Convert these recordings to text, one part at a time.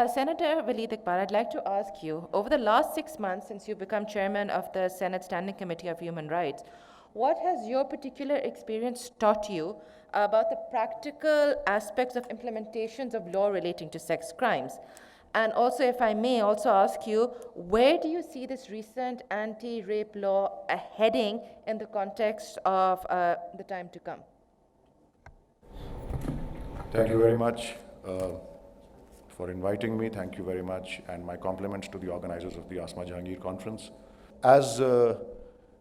Senator Waleed Iqbal, I'd like to ask you, over the last 6 months since you've become chairman of the Senate Standing Committee of Human Rights, what has your particular experience taught you about the practical aspects of implementations of law relating to sex crimes? And also, if I may also ask you, where do you see this recent anti-rape law heading in the context of the time to come? Thank you very much for inviting me. Thank you very much, and my compliments to the organizers of the Asma Jahangir conference. As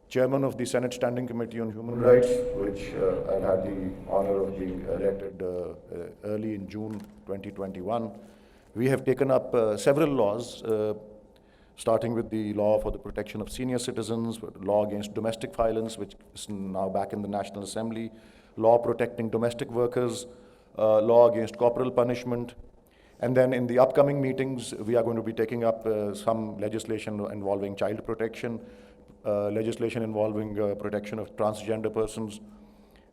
chairman of the Senate Standing Committee on Human Rights, which I've had the honor of being elected early in June 2021, we have taken up several laws, starting with the law for the protection of senior citizens, law against domestic violence, which is now back in the National Assembly, law protecting domestic workers, law against corporal punishment. And then in the upcoming meetings, we are going to be taking up some legislation involving child protection, legislation involving protection of transgender persons,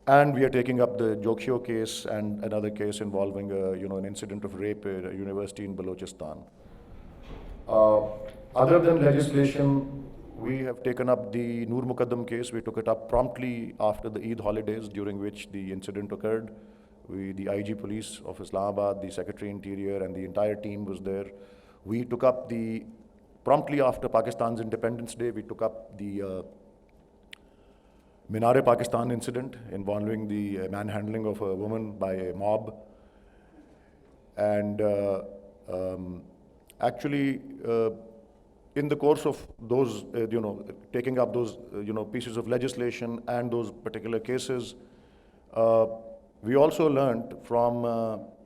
and we are taking up the Jokshio case and another case involving an incident of rape at a university in Balochistan. Other than legislation, we have taken up the Noor Muqaddam case. We took it up promptly after the Eid holidays, during which the incident occurred. The IG Police of Islamabad, the Secretary Interior, and the entire team was there. We took up promptly after Pakistan's Independence Day, we took up the Minar-e-Pakistan incident involving the manhandling of a woman by a mob. And actually, in the course of those, taking up those, pieces of legislation and those particular cases, we also learned from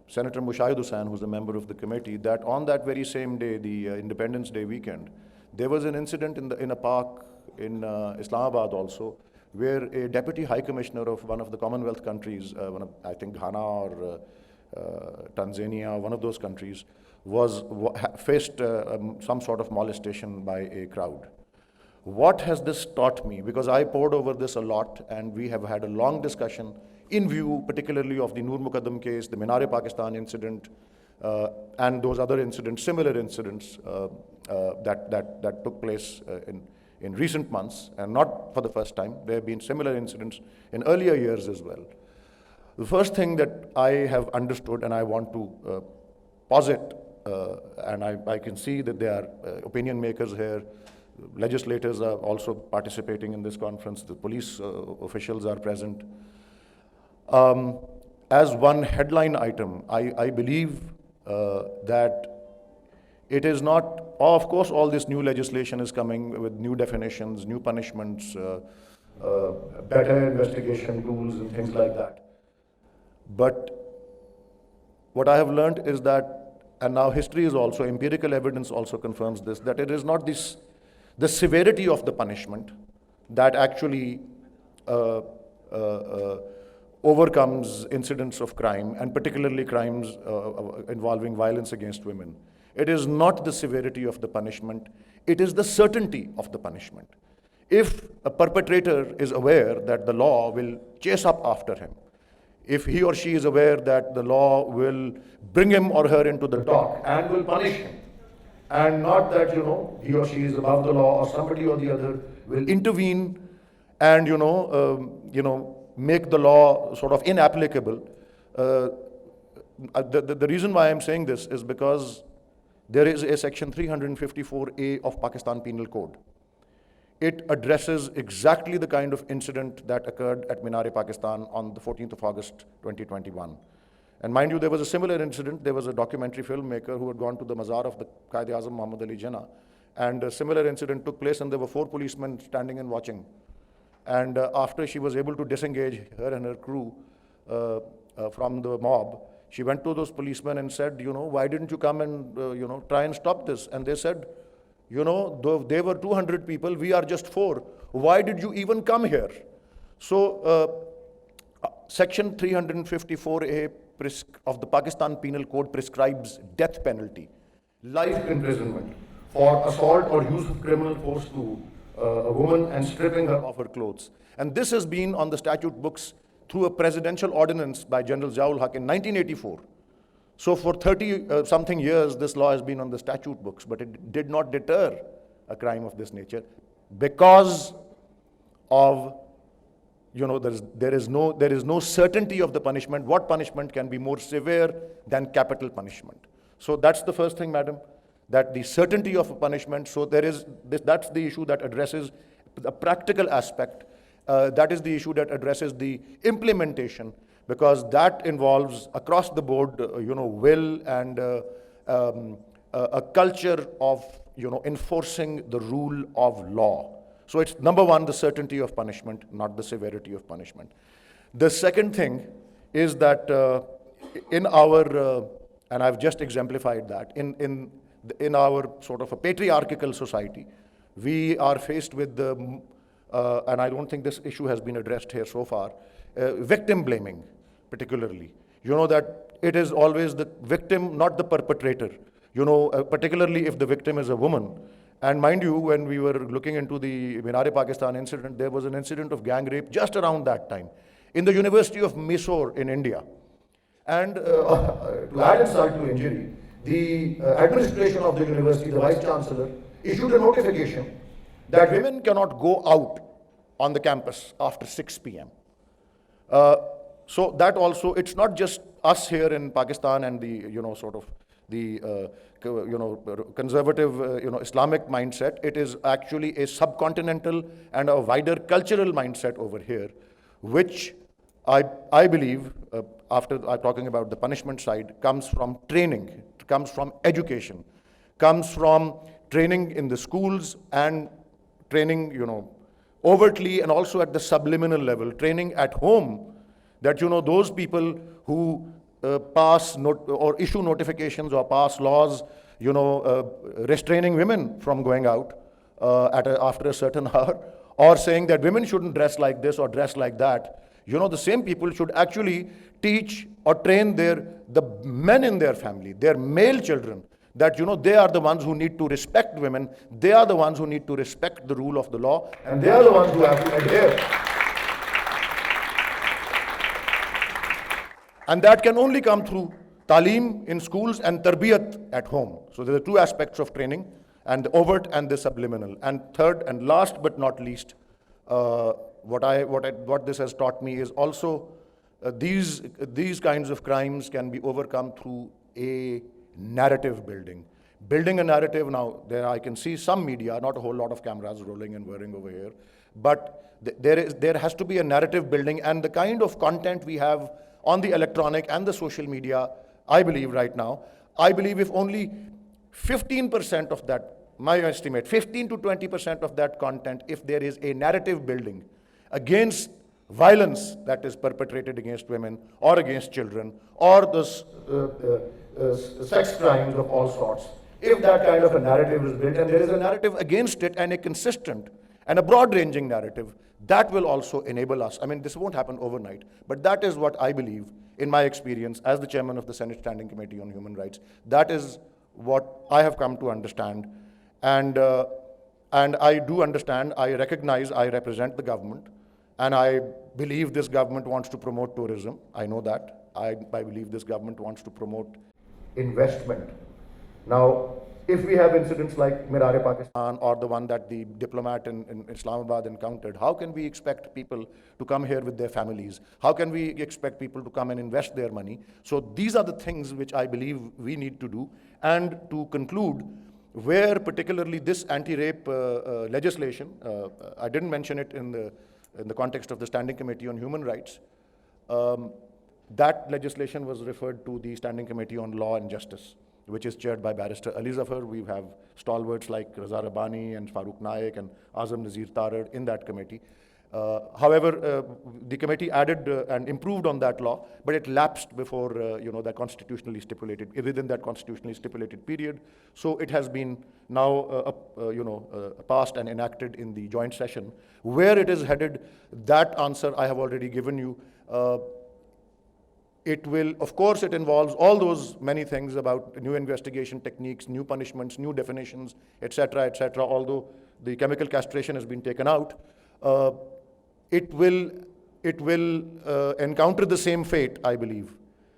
Senator Mushahid Hussain, who's a member of the committee, that on that very same day, the Independence Day weekend, there was an incident in a park in Islamabad also, where a deputy high commissioner of one of the Commonwealth countries, I think Ghana or Tanzania, one of those countries, faced some sort of molestation by a crowd. What has this taught me? Because I pored over this a lot, and we have had a long discussion in view particularly of the Noor Muqaddam case, the Minar-e-Pakistan incident, and those other incidents, similar incidents that took place in recent months, and not for the first time. There have been similar incidents in earlier years as well. The first thing that I have understood, and I want to posit, and I can see that there are opinion makers here, legislators are also participating in this conference, the police officials are present. As one headline item, I believe that it is not, of course, all this new legislation is coming with new definitions, new punishments, better investigation tools and things like that. But what I have learned is that, and now history is also, empirical evidence also confirms this, that it is not the severity of the punishment that actually overcomes incidents of crime, and particularly crimes involving violence against women. It is not the severity of the punishment, it is the certainty of the punishment. If a perpetrator is aware that the law will chase up after him, if he or she is aware that the law will bring him or her into the dock and will punish him, and not that, he or she is above the law or somebody or the other will intervene and, make the law sort of inapplicable. The reason why I'm saying this is because there is a section 354A of Pakistan Penal Code. It addresses exactly the kind of incident that occurred at Minar-e-Pakistan on the 14th of August 2021. And mind you, there was a similar incident. There was a documentary filmmaker who had gone to the mazar of the Quaid-e-Azam Muhammad Ali Jinnah, and a similar incident took place, and there were 4 policemen standing and watching. And after she was able to disengage her and her crew from the mob, she went to those policemen and said, why didn't you come and, try and stop this? And they said, though they were 200 people, we are just 4. Why did you even come here? So Section 354A of the Pakistan Penal Code prescribes death penalty, life imprisonment for assault or use of criminal force to a woman and stripping her of her clothes. And this has been on the statute books through a presidential ordinance by General Ziaul Haq in 1984. So for 30 something years, this law has been on the statute books, but it did not deter a crime of this nature because of, there is no certainty of the punishment. What punishment can be more severe than capital punishment? So that's the first thing, madam, that the certainty of a punishment. So that's the issue that addresses the practical aspect. That is the issue that addresses the implementation, because that involves across the board, will and a culture of, enforcing the rule of law. So it's number one, the certainty of punishment, not the severity of punishment. The second thing is that in our, and I've just exemplified that, in our sort of a patriarchal society, we are faced with the, and I don't think this issue has been addressed here so far, victim blaming particularly. That it is always the victim, not the perpetrator. Particularly if the victim is a woman. And mind you, when we were looking into the Minar-e-Pakistan incident, there was an incident of gang rape just around that time in the University of Mysore in India. And to add insult to injury, the administration of the university, the vice chancellor, issued a notification that women cannot go out on the campus after 6 p.m. So that also, it's not just us here in Pakistan and the, the conservative, Islamic mindset. It is actually a subcontinental and a wider cultural mindset over here, which I believe, after talking about the punishment side, comes from training, comes from education, comes from training in the schools and training, overtly and also at the subliminal level, training at home, that, those people who pass or issue notifications or pass laws, restraining women from going out after a certain hour, or saying that women shouldn't dress like this or dress like that. The same people should actually teach or train the men in their family, their male children, that, they are the ones who need to respect women, they are the ones who need to respect the rule of the law, and they are the ones who have to adhere. And that can only come through talim in schools and tarbiyat at home. So there are two aspects of training, and the overt and the subliminal. And third and last but not least, what this has taught me is also these kinds of crimes can be overcome through a narrative building. Building a narrative, now there I can see some media, not a whole lot of cameras rolling and whirring over here, but there has to be a narrative building, and the kind of content we have on the electronic and the social media, I believe right now, if only 15% of that, my estimate, 15 to 20% of that content, if there is a narrative building against violence that is perpetrated against women or against children, or the sex crimes of all sorts, if that kind of a narrative is built, and there is a narrative against it, and a consistent and a broad-ranging narrative, that will also enable us. I mean, this won't happen overnight, but that is what I believe, in my experience as the chairman of the Senate Standing Committee on Human Rights, that is what I have come to understand. And I do understand, I recognize I represent the government, and I believe this government wants to promote tourism. I know that. I believe this government wants to promote investment. Now, if we have incidents like Minar-e-Pakistan or the one that the diplomat in Islamabad encountered, how can we expect people to come here with their families? How can we expect people to come and invest their money? So these are the things which I believe we need to do. And to conclude, where particularly this anti-rape legislation, I didn't mention it in the context of the Standing Committee on Human Rights, that legislation was referred to the Standing Committee on Law and Justice, which is chaired by Barrister Ali Zafar. We have stalwarts like Raza Rabbani and Farooq Naik and Azam Nazir Tarar in that committee. However, the committee added and improved on that law, but it lapsed before that constitutionally stipulated, within that constitutionally stipulated period. So it has been now passed and enacted in the joint session. Where it is headed, that answer I have already given you. It will, of course, it involves all those many things about new investigation techniques, new punishments, new definitions, etc., etc. Although the chemical castration has been taken out, it will encounter the same fate, I believe,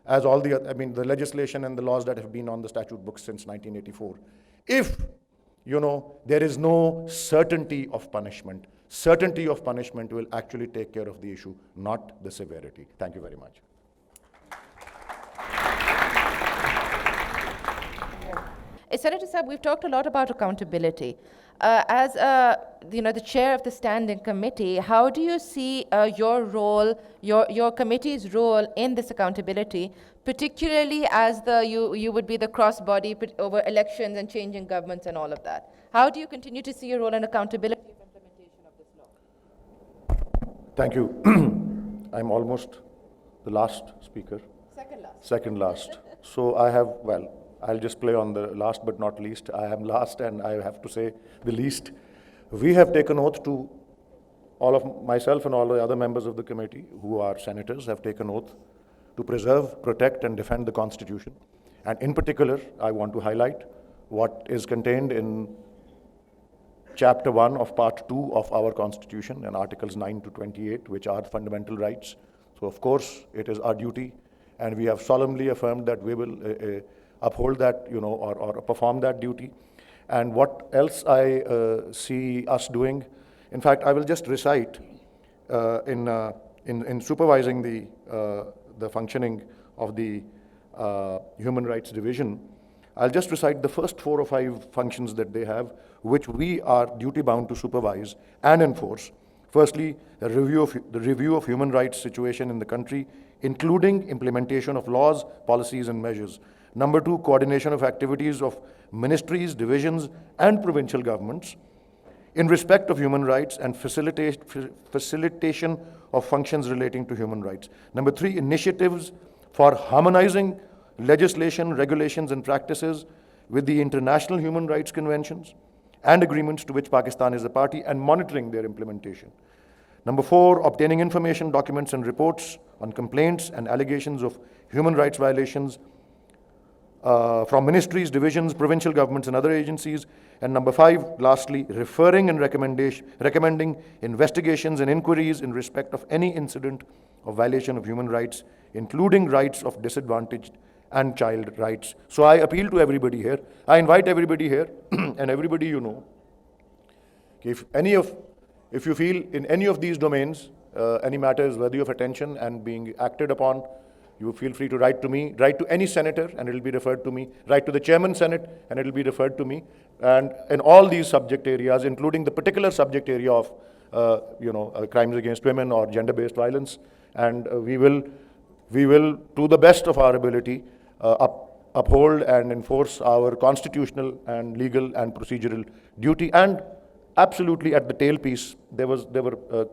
as all the, I mean, the legislation and the laws that have been on the statute books since 1984. If, there is no certainty of punishment, certainty of punishment will actually take care of the issue, not the severity. Thank you very much. Senator Saab, we've talked a lot about accountability. As the chair of the standing committee, how do you see your role, your committee's role in this accountability, particularly as you would be the cross-body over elections and changing governments and all of that? How do you continue to see your role in accountability of implementation of this law? Thank you. I'm almost the last speaker. Second last. Second last. So I have, well, I'll just play on the last but not least. I am last and I have to say the least. We have taken oath to, all of myself and all the other members of the committee who are senators have taken oath to preserve, protect and defend the Constitution. And in particular, I want to highlight what is contained in Chapter 1 of Part 2 of our Constitution and Articles 9 to 28, which are fundamental rights. So of course, it is our duty and we have solemnly affirmed that we will uphold that, or perform that duty. And what else I see us doing, in fact, I will just recite in supervising the functioning of the Human Rights Division, I'll just recite the first 4 or 5 functions that they have, which we are duty-bound to supervise and enforce. Firstly, the review of human rights situation in the country, including implementation of laws, policies, and measures. Number 2, coordination of activities of ministries, divisions, and provincial governments in respect of human rights and facilitation of functions relating to human rights. Number 3, initiatives for harmonizing legislation, regulations, and practices with the international human rights conventions and agreements to which Pakistan is a party and monitoring their implementation. Number 4, obtaining information, documents, and reports on complaints and allegations of human rights violations from ministries, divisions, provincial governments, and other agencies. And number 5, lastly, referring and recommending investigations and inquiries in respect of any incident of violation of human rights, including rights of disadvantaged and child rights. So I appeal to everybody here. I invite everybody here, and everybody if you feel in any of these domains, any matter is worthy of attention and being acted upon, you feel free to write to me, write to any senator and it will be referred to me, write to the chairman Senate and it will be referred to me. And in all these subject areas, including the particular subject area of crimes against women or gender-based violence, and we will, to the best of our ability, uphold and enforce our constitutional and legal and procedural duty. And absolutely at the tailpiece, there were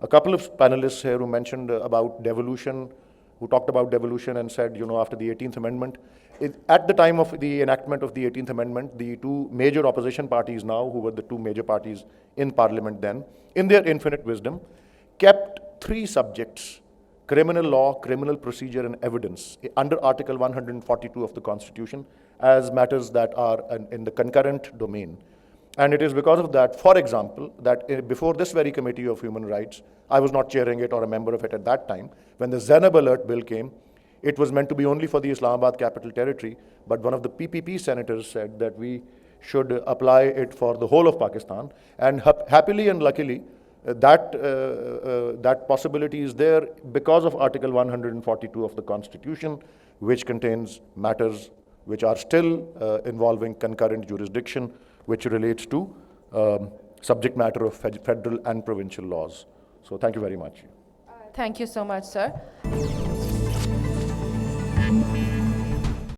a couple of panelists here who mentioned about devolution, who talked about devolution and said, after the 18th Amendment, at the time of the enactment of the 18th Amendment, the 2 major opposition parties now, who were the 2 major parties in Parliament then, in their infinite wisdom, kept 3 subjects, criminal law, criminal procedure, and evidence, under Article 142 of the Constitution, as matters that are in the concurrent domain. And it is because of that, for example, that before this very Committee of Human Rights, I was not chairing it or a member of it at that time, when the Zainab Alert Bill came, it was meant to be only for the Islamabad Capital Territory, but one of the PPP senators said that we should apply it for the whole of Pakistan. And happily and luckily, that possibility is there because of Article 142 of the Constitution, which contains matters which are still involving concurrent jurisdiction, which relates to subject matter of federal and provincial laws. So thank you very much. Thank you so much, sir.